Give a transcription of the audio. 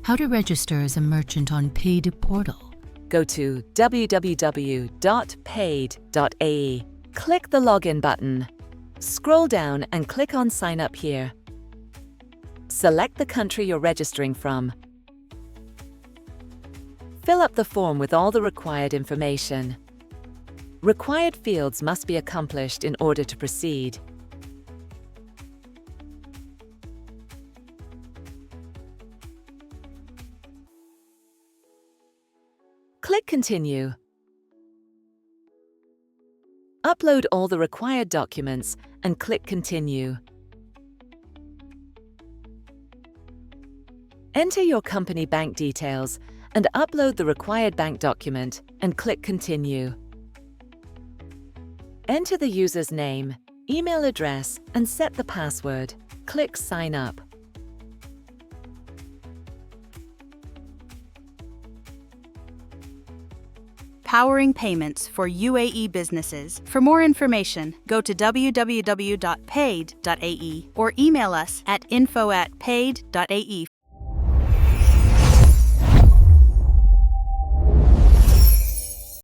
How to register as a merchant on Paid portal. Go to www.paid.ae. Click the Login button. Scroll down and click on Sign Up here. Select the country you're registering from. Fill up the form with all the required information. Required fields must be accomplished in order to proceed. Click Continue. Upload all the required documents and click Continue. Enter your company bank details and upload the required bank document and click Continue. Enter the user's name, email address, and set the password. Click Sign Up. Powering payments for UAE businesses. For more information, go to www.paid.ae or email us at info@paid.ae